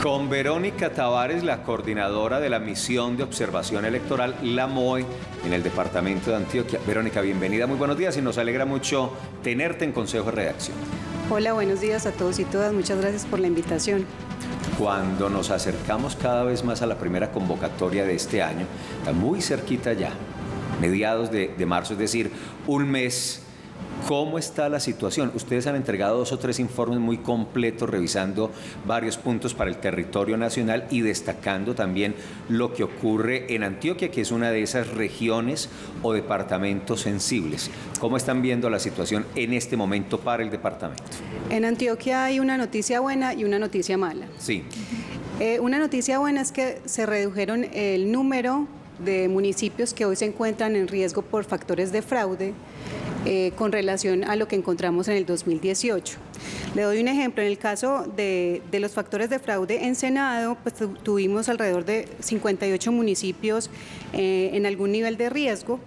Con Verónica Tavares, la coordinadora de la misión de observación electoral, la MOE, en el departamento de Antioquia. Verónica, bienvenida, muy buenos días y nos alegra mucho tenerte en Consejo de Redacción. Hola, buenos días a todos y todas, muchas gracias por la invitación. Cuando nos acercamos cada vez más a la primera convocatoria de este año, está muy cerquita ya, mediados de marzo, es decir, un mes. ¿Cómo está la situación? Ustedes han entregado 2 o 3 informes muy completos, revisando varios puntos para el territorio nacional y destacando también lo que ocurre en Antioquia, que es una de esas regiones o departamentos sensibles. ¿Cómo están viendo la situación en este momento para el departamento? En Antioquia hay una noticia buena y una noticia mala. Sí. Una noticia buena es que se redujeron el número de municipios que hoy se encuentran en riesgo por factores de fraude con relación a lo que encontramos en el 2018. Le doy un ejemplo. En el caso de los factores de fraude, en Senado pues, tuvimos alrededor de 58 municipios en algún nivel de riesgo,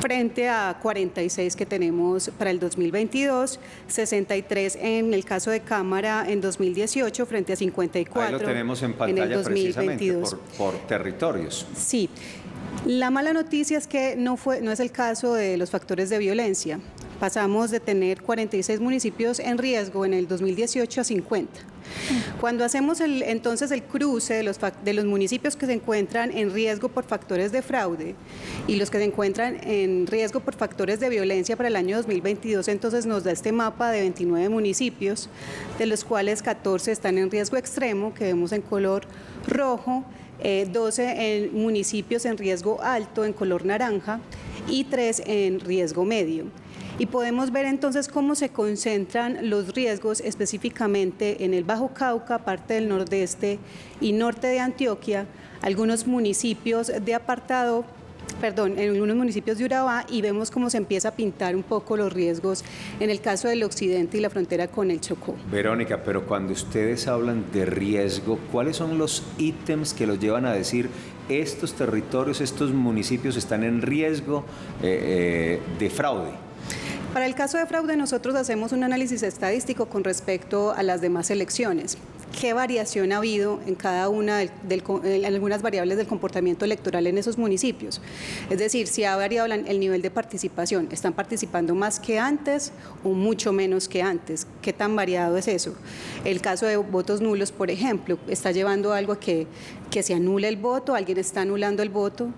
frente a 46 que tenemos para el 2022, 63 en el caso de Cámara en 2018 frente a 54 Ahí lo tenemos en pantalla en el 2022. Precisamente por territorios. Sí. La mala noticia es que no es el caso de los factores de violencia. Pasamos de tener 46 municipios en riesgo en el 2018 a 50. Cuando hacemos entonces el cruce de los municipios que se encuentran en riesgo por factores de fraude y los que se encuentran en riesgo por factores de violencia para el año 2022, entonces nos da este mapa de 29 municipios, de los cuales 14 están en riesgo extremo, que vemos en color rojo, 12 municipios en riesgo alto en color naranja y 3 en riesgo medio. Y podemos ver entonces cómo se concentran los riesgos específicamente en el Bajo Cauca, parte del nordeste y norte de Antioquia, algunos municipios de apartado, en algunos municipios de Urabá, y vemos cómo se empieza a pintar un poco los riesgos en el caso del occidente y la frontera con el Chocó. Verónica, pero cuando ustedes hablan de riesgo, ¿cuáles son los ítems que los llevan a decir estos territorios, estos municipios están en riesgo de fraude? Para el caso de fraude, nosotros hacemos un análisis estadístico con respecto a las demás elecciones. ¿Qué variación ha habido en cada una en algunas variables del comportamiento electoral en esos municipios? Es decir, si ha variado el nivel de participación, ¿están participando más que antes o mucho menos que antes? ¿Qué tan variado es eso? El caso de votos nulos, por ejemplo, ¿está llevando algo a que se anule el voto? ¿Alguien está anulando el voto?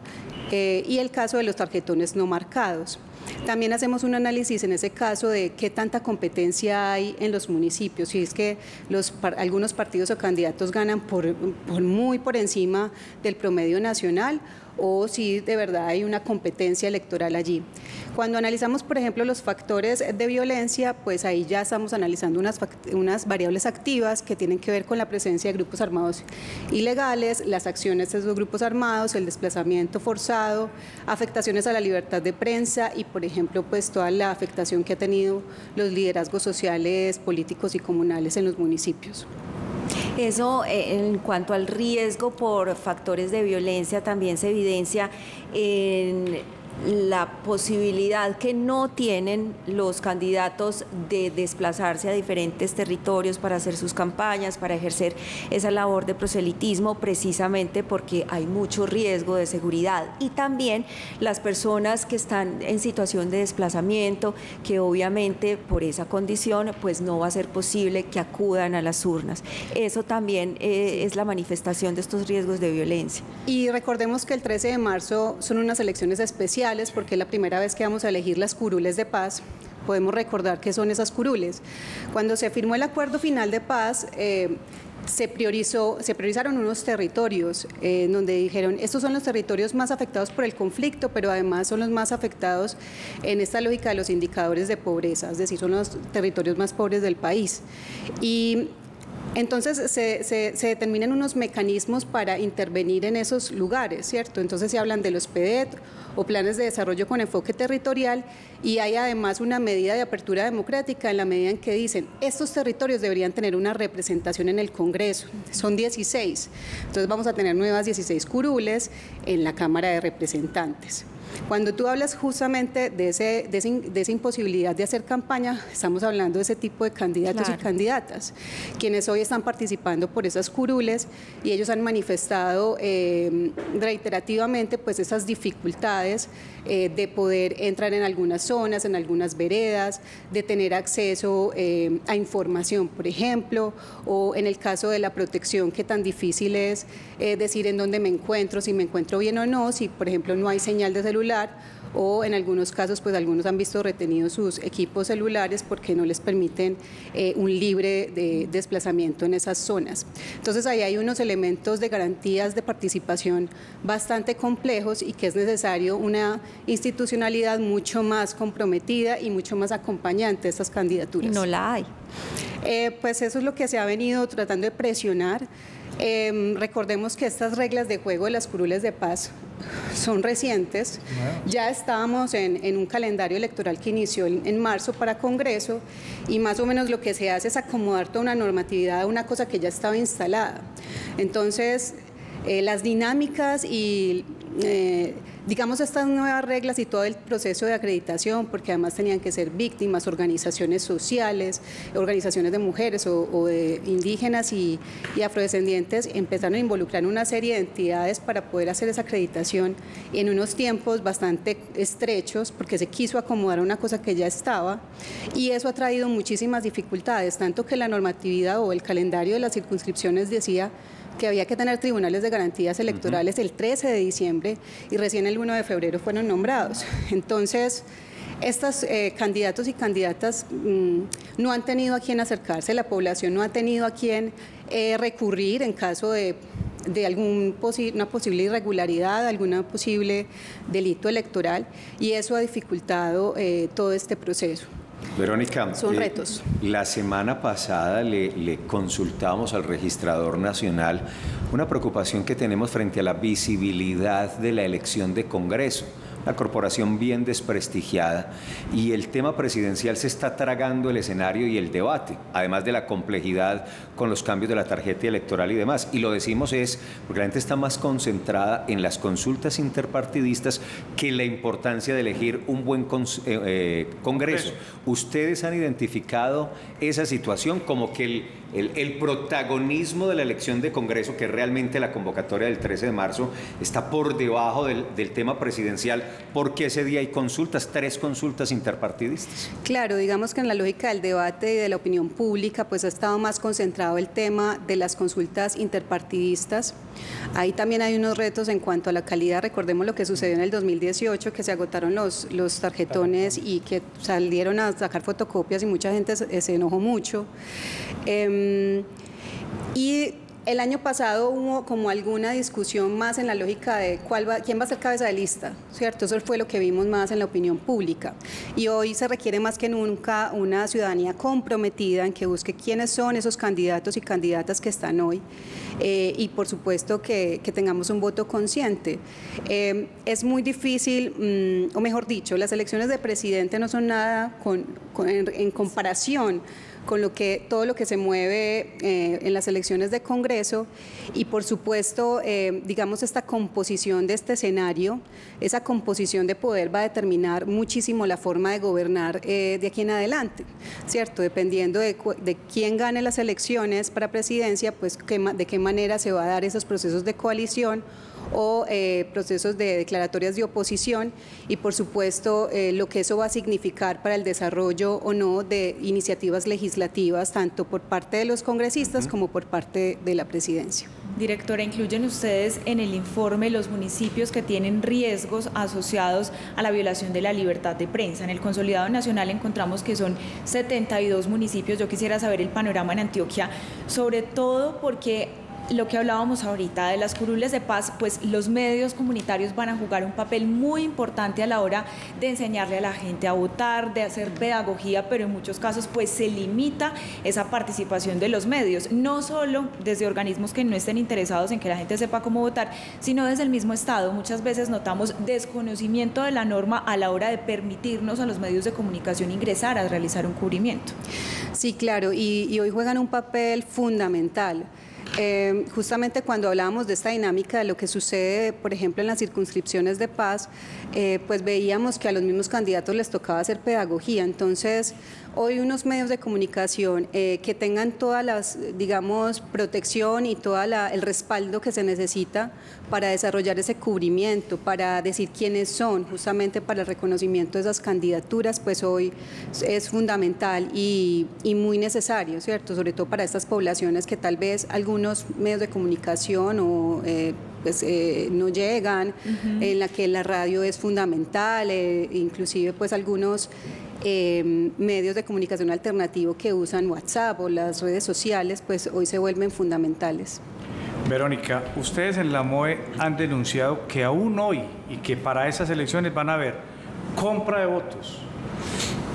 Y el caso de los tarjetones no marcados. También hacemos un análisis en ese caso de qué tanta competencia hay en los municipios, si es que algunos partidos o candidatos ganan muy por encima del promedio nacional o si de verdad hay una competencia electoral allí. Cuando analizamos, por ejemplo, los factores de violencia, pues ahí ya estamos analizando unas variables activas que tienen que ver con la presencia de grupos armados ilegales, las acciones de esos grupos armados, el desplazamiento forzado, afectaciones a la libertad de prensa y, por ejemplo, pues toda la afectación que ha tenido los liderazgos sociales, políticos y comunales en los municipios. Eso en cuanto al riesgo por factores de violencia también se evidencia en la posibilidad que no tienen los candidatos de desplazarse a diferentes territorios para hacer sus campañas, para ejercer esa labor de proselitismo, precisamente porque hay mucho riesgo de seguridad. Y también las personas que están en situación de desplazamiento, que obviamente por esa condición pues no va a ser posible que acudan a las urnas. Eso también es la manifestación de estos riesgos de violencia. Y recordemos que el 13 de marzo son unas elecciones especiales, porque es la primera vez que vamos a elegir las curules de paz. Podemos recordar qué son esas curules. Cuando se firmó el acuerdo final de paz, se priorizaron unos territorios donde dijeron, estos son los territorios más afectados por el conflicto, pero además son los más afectados en esta lógica de los indicadores de pobreza, es decir, son los territorios más pobres del país. Y entonces se determinan unos mecanismos para intervenir en esos lugares, ¿cierto? Entonces se hablan de los PEDET o planes de desarrollo con enfoque territorial y hay además una medida de apertura democrática en la medida en que dicen estos territorios deberían tener una representación en el Congreso, son 16, entonces vamos a tener nuevas 16 curules en la Cámara de Representantes. Cuando tú hablas justamente de esa imposibilidad de hacer campaña, estamos hablando de ese tipo de candidatos y candidatas, quienes hoy están participando por esas curules y ellos han manifestado reiterativamente pues esas dificultades de poder entrar en algunas zonas, en algunas veredas, de tener acceso a información, por ejemplo, o en el caso de la protección, que tan difícil es decir en dónde me encuentro, si me encuentro bien o no, si por ejemplo no hay señal de celular, o en algunos casos pues algunos han visto retenidos sus equipos celulares porque no les permiten un libre de desplazamiento en esas zonas. Entonces ahí hay unos elementos de garantías de participación bastante complejos y que es necesario una institucionalidad mucho más comprometida y mucho más acompañante de estas candidaturas. No la hay. Pues eso es lo que se ha venido tratando de presionar. Recordemos que estas reglas de juego de las curules de paz son recientes. Ya estábamos en un calendario electoral que inició en marzo para Congreso y más o menos lo que se hace es acomodar toda una normatividad a una cosa que ya estaba instalada. Entonces, las dinámicas y digamos estas nuevas reglas y todo el proceso de acreditación, porque además tenían que ser víctimas, organizaciones sociales, organizaciones de mujeres o de indígenas y afrodescendientes, empezaron a involucrar una serie de entidades para poder hacer esa acreditación en unos tiempos bastante estrechos, porque se quiso acomodar a una cosa que ya estaba, y eso ha traído muchísimas dificultades, tanto que la normatividad o el calendario de las circunscripciones decía que había que tener tribunales de garantías electorales el 13 de diciembre y recién el 1 de febrero fueron nombrados. Entonces, estos candidatos y candidatas no han tenido a quién acercarse, la población no ha tenido a quién recurrir en caso de una posible irregularidad, algún posible delito electoral, y eso ha dificultado todo este proceso. Verónica, son retos. La semana pasada le consultamos al registrador nacional una preocupación que tenemos frente a la visibilidad de la elección de Congreso. Una corporación bien desprestigiada, y el tema presidencial se está tragando el escenario y el debate, además de la complejidad con los cambios de la tarjeta electoral y demás. Y lo decimos es porque la gente está más concentrada en las consultas interpartidistas que la importancia de elegir un buen Congreso. ¿Ustedes han identificado esa situación como que el protagonismo de la elección de Congreso, que realmente la convocatoria del 13 de marzo está por debajo del tema presidencial, porque ese día hay consultas, 3 consultas interpartidistas? Claro, digamos que en la lógica del debate y de la opinión pública pues ha estado más concentrado el tema de las consultas interpartidistas. Ahí también hay unos retos en cuanto a la calidad. Recordemos lo que sucedió en el 2018, que se agotaron los tarjetones y que salieron a sacar fotocopias y mucha gente se enojó mucho. Y el año pasado hubo como alguna discusión más en la lógica de quién va a ser cabeza de lista, ¿cierto? Eso fue lo que vimos más en la opinión pública. Y hoy se requiere más que nunca una ciudadanía comprometida en que busque quiénes son esos candidatos y candidatas que están hoy. Y por supuesto que tengamos un voto consciente. Es muy difícil, o mejor dicho, las elecciones de presidente no son nada en comparación con todo lo que se mueve en las elecciones de Congreso, y por supuesto, digamos, esta composición de este escenario, esa composición de poder va a determinar muchísimo la forma de gobernar de aquí en adelante, ¿cierto? Dependiendo de quién gane las elecciones para presidencia, pues de qué manera se va a dar esos procesos de coalición o procesos de declaratorias de oposición, y por supuesto lo que eso va a significar para el desarrollo o no de iniciativas legislativas, tanto por parte de los congresistas como por parte de la presidencia. Directora, ¿incluyen ustedes en el informe los municipios que tienen riesgos asociados a la violación de la libertad de prensa? En el Consolidado Nacional encontramos que son 72 municipios. Yo quisiera saber el panorama en Antioquia, sobre todo porque lo que hablábamos ahorita de las curules de paz, pues los medios comunitarios van a jugar un papel muy importante a la hora de enseñarle a la gente a votar, de hacer pedagogía, pero en muchos casos pues se limita esa participación de los medios, no solo desde organismos que no estén interesados en que la gente sepa cómo votar, sino desde el mismo Estado. Muchas veces notamos desconocimiento de la norma a la hora de permitirnos a los medios de comunicación ingresar a realizar un cubrimiento. Sí, claro, y hoy juegan un papel fundamental. Justamente cuando hablábamos de esta dinámica de lo que sucede, por ejemplo, en las circunscripciones de paz, pues veíamos que a los mismos candidatos les tocaba hacer pedagogía. Entonces, hoy unos medios de comunicación que tengan todas las, digamos, protección y todo el respaldo que se necesita para desarrollar ese cubrimiento, para decir quiénes son, justamente para el reconocimiento de esas candidaturas, pues hoy es fundamental y muy necesario, ¿cierto? Sobre todo para estas poblaciones que tal vez algunos medios de comunicación o no llegan, en la que la radio es fundamental, inclusive pues algunos medios de comunicación alternativo que usan WhatsApp o las redes sociales, pues hoy se vuelven fundamentales. Verónica, ustedes en la MOE han denunciado que aún hoy y que para esas elecciones van a haber compra de votos,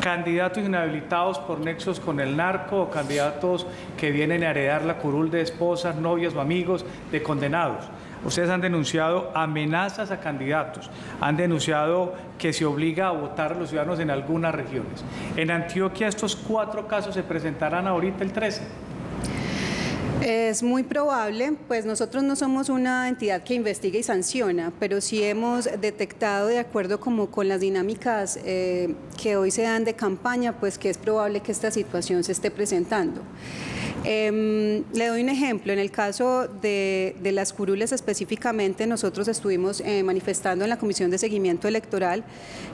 candidatos inhabilitados por nexos con el narco o candidatos que vienen a heredar la curul de esposas, novias o amigos de condenados. Ustedes han denunciado amenazas a candidatos, han denunciado que se obliga a votar a los ciudadanos en algunas regiones. En Antioquia estos 4 casos se presentarán ahorita el 13. Es muy probable, pues nosotros no somos una entidad que investiga y sanciona, pero sí hemos detectado, de acuerdo como con las dinámicas que hoy se dan de campaña, pues que es probable que esta situación se esté presentando. Le doy un ejemplo, en el caso de las curules específicamente, nosotros estuvimos manifestando en la Comisión de Seguimiento Electoral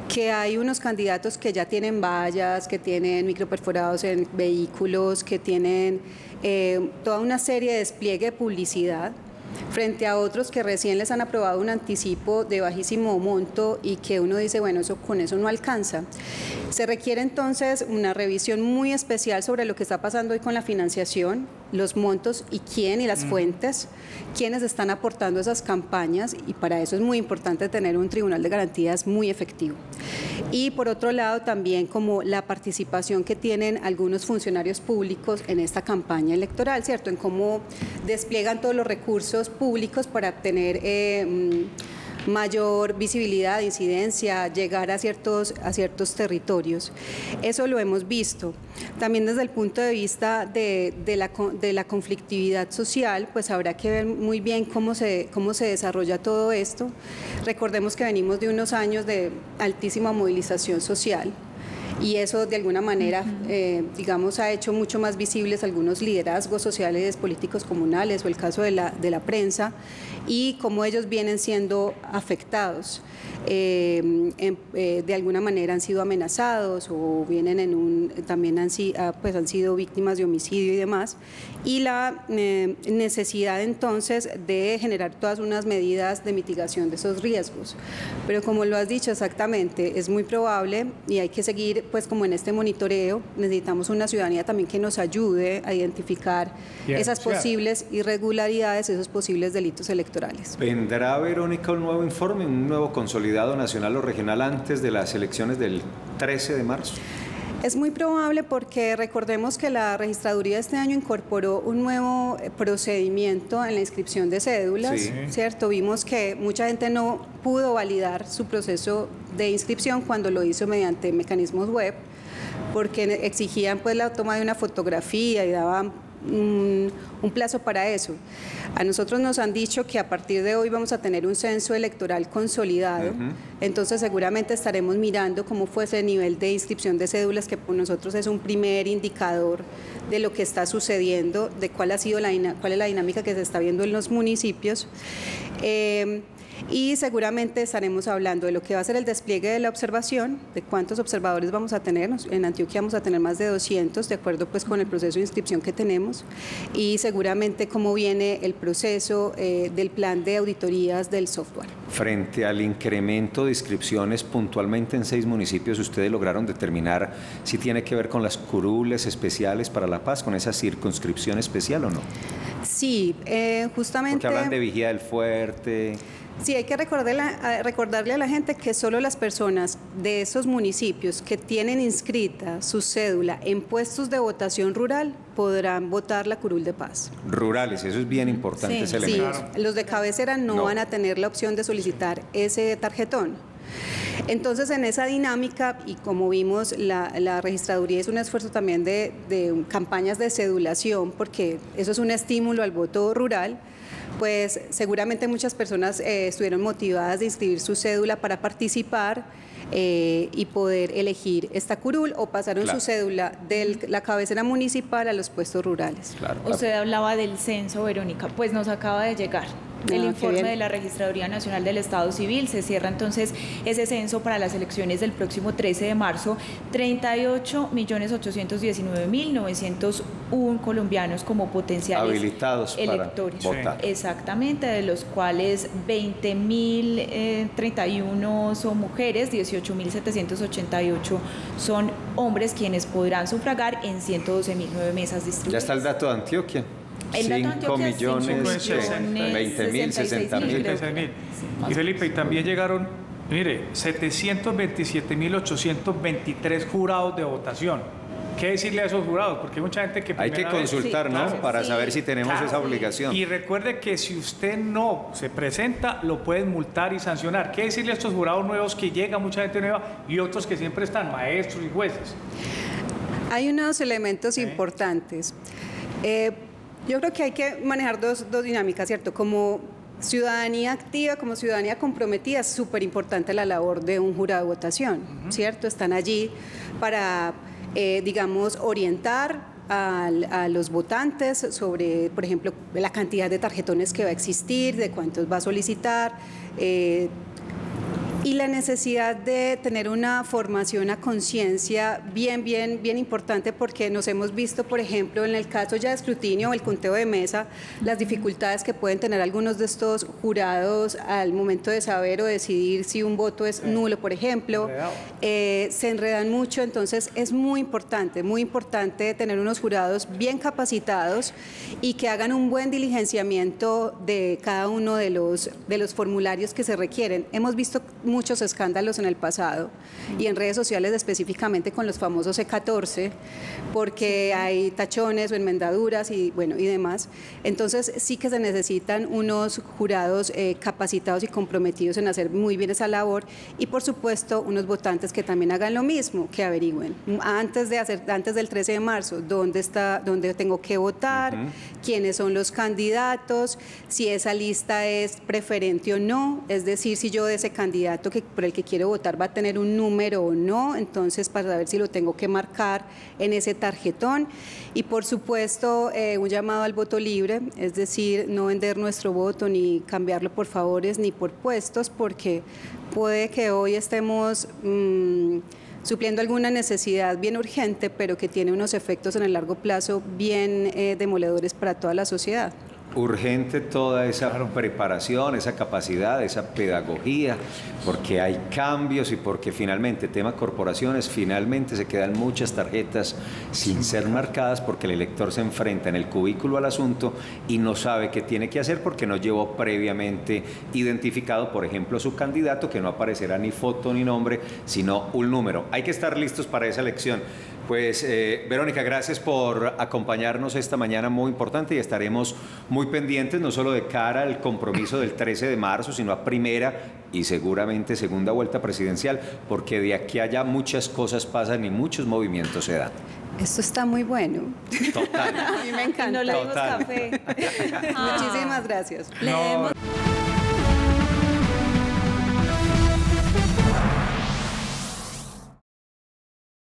que hay unos candidatos que ya tienen vallas, que tienen microperforados en vehículos, que tienen toda una serie de despliegue de publicidad, frente a otros que recién les han aprobado un anticipo de bajísimo monto y que uno dice, bueno, con eso no alcanza. Se requiere entonces una revisión muy especial sobre lo que está pasando hoy con la financiación, los montos y quién y las fuentes, quiénes están aportando esas campañas, y para eso es muy importante tener un tribunal de garantías muy efectivo. Y por otro lado también como la participación que tienen algunos funcionarios públicos en esta campaña electoral, ¿cierto? En cómo despliegan todos los recursos públicos para obtener mayor visibilidad, incidencia, llegar a ciertos territorios. Eso lo hemos visto. También desde el punto de vista de la conflictividad social, pues habrá que ver muy bien cómo se desarrolla todo esto. Recordemos que venimos de unos años de altísima movilización social, y eso de alguna manera, digamos, ha hecho mucho más visibles algunos liderazgos sociales, políticos comunales o el caso de la prensa, y cómo ellos vienen siendo afectados. De alguna manera han sido amenazados o vienen también han sido víctimas de homicidio y demás, y la necesidad entonces de generar todas unas medidas de mitigación de esos riesgos. Pero como lo has dicho exactamente, es muy probable y hay que seguir pues como en este monitoreo. Necesitamos una ciudadanía también que nos ayude a identificar esas posibles irregularidades, esos posibles delitos electorales. ¿Vendrá, Verónica, un nuevo informe, un nuevo consolidado nacional o regional antes de las elecciones del 13 de marzo? Es muy probable porque recordemos que la registraduría este año incorporó un nuevo procedimiento en la inscripción de cédulas, sí, ¿cierto? Vimos que mucha gente no pudo validar su proceso de inscripción cuando lo hizo mediante mecanismos web, porque exigían pues la toma de una fotografía y daban un plazo para eso. A nosotros nos han dicho que a partir de hoy vamos a tener un censo electoral consolidado, entonces seguramente estaremos mirando cómo fue ese nivel de inscripción de cédulas, que por nosotros es un primer indicador de lo que está sucediendo, de cuál es la dinámica que se está viendo en los municipios. Y seguramente estaremos hablando de lo que va a ser el despliegue de la observación, de cuántos observadores vamos a tener. En Antioquia vamos a tener más de 200, de acuerdo pues con el proceso de inscripción que tenemos, y seguramente cómo viene el proceso del plan de auditorías del software. Frente al incremento de inscripciones puntualmente en 6 municipios, ¿ustedes lograron determinar si tiene que ver con las curules especiales para La Paz, con esa circunscripción especial o no? Sí, justamente... Porque hablan de Vigía del Fuerte... Sí, hay que recordarle a la gente que solo las personas de esos municipios que tienen inscrita su cédula en puestos de votación rural podrán votar la curul de Paz. Rurales, eso es bien importante, sí, ese elemento. Sí, los de cabecera no van a tener la opción de solicitar ese tarjetón. Entonces, en esa dinámica, y como vimos, la registraduría es un esfuerzo también de campañas de cedulación, porque eso es un estímulo al voto rural. Pues seguramente muchas personas estuvieron motivadas de inscribir su cédula para participar y poder elegir esta curul o pasaron Claro. su cédula de la cabecera municipal a los puestos rurales. Claro. Usted hablaba del censo, Verónica, pues nos acaba de llegar el qué informe bien. de la Registraduría Nacional del Estado Civil. Se cierra entonces ese censo para las elecciones del próximo 13 de marzo. 38.819.901 colombianos como potenciales Habilitados para electores. votar. Exactamente, de los cuales 20.031 son mujeres, 18.788 son hombres quienes podrán sufragar en 112.009 mesas distribuidas. Ya está el dato de Antioquia. El dato de 5 Antioquia es millones, 5.000.000, 20.000, 60.000. 36.000. Y Felipe, y también llegaron, mire, 727.823 jurados de votación. ¿Qué decirle a esos jurados? Porque hay mucha gente que... Hay que primera vez- consultar, Sí, ¿no? claro. Para Sí, saber si tenemos claro. esa obligación. Y recuerde que si usted no se presenta, lo pueden multar y sancionar. ¿Qué decirle a estos jurados nuevos que llega mucha gente nueva y otros que siempre están, maestros y jueces? Hay unos elementos importantes. Yo creo que hay que manejar dos dinámicas, ¿cierto? Como ciudadanía activa, como ciudadanía comprometida, es súper importante la labor de un jurado de votación, ¿cierto? Están allí para, digamos, orientar a los votantes sobre, por ejemplo, la cantidad de tarjetones que va a existir, de cuántos va a solicitar, y la necesidad de tener una formación a conciencia bien importante, porque nos hemos visto, por ejemplo, en el caso ya de escrutinio o el conteo de mesa, las dificultades que pueden tener algunos de estos jurados al momento de saber o decidir si un voto es nulo, por ejemplo. Se enredan mucho, entonces es muy importante tener unos jurados bien capacitados y que hagan un buen diligenciamiento de cada uno de los formularios que se requieren. Hemos visto muchos escándalos en el pasado y en redes sociales específicamente con los famosos C14, porque hay tachones o enmendaduras y demás. Entonces sí que se necesitan unos jurados capacitados y comprometidos en hacer muy bien esa labor, y por supuesto unos votantes que también hagan lo mismo, que averigüen antes del 13 de marzo dónde tengo que votar, quiénes son los candidatos, si esa lista es preferente o no, es decir, si yo de ese candidato por el que quiero votar va a tener un número o no, entonces para saber si lo tengo que marcar en ese tarjetón. Y por supuesto un llamado al voto libre, es decir, no vender nuestro voto ni cambiarlo por favores ni por puestos, porque puede que hoy estemos supliendo alguna necesidad bien urgente, pero que tiene unos efectos en el largo plazo bien demoledores para toda la sociedad. Urgente toda esa preparación, esa capacidad, esa pedagogía, porque hay cambios y porque finalmente, tema corporaciones, finalmente se quedan muchas tarjetas sin ser marcadas porque el elector se enfrenta en el cubículo al asunto y no sabe qué tiene que hacer porque no llevó previamente identificado, por ejemplo, su candidato, que no aparecerá ni foto ni nombre, sino un número. Hay que estar listos para esa elección. Pues Verónica, gracias por acompañarnos esta mañana muy importante, y estaremos muy pendientes no solo de cara al compromiso del 13 de marzo, sino a primera y seguramente segunda vuelta presidencial, porque de aquí a allá muchas cosas pasan y muchos movimientos se dan. Esto está muy bueno. Total. A mí me encanta. No le dimos Total. café. Muchísimas gracias. No,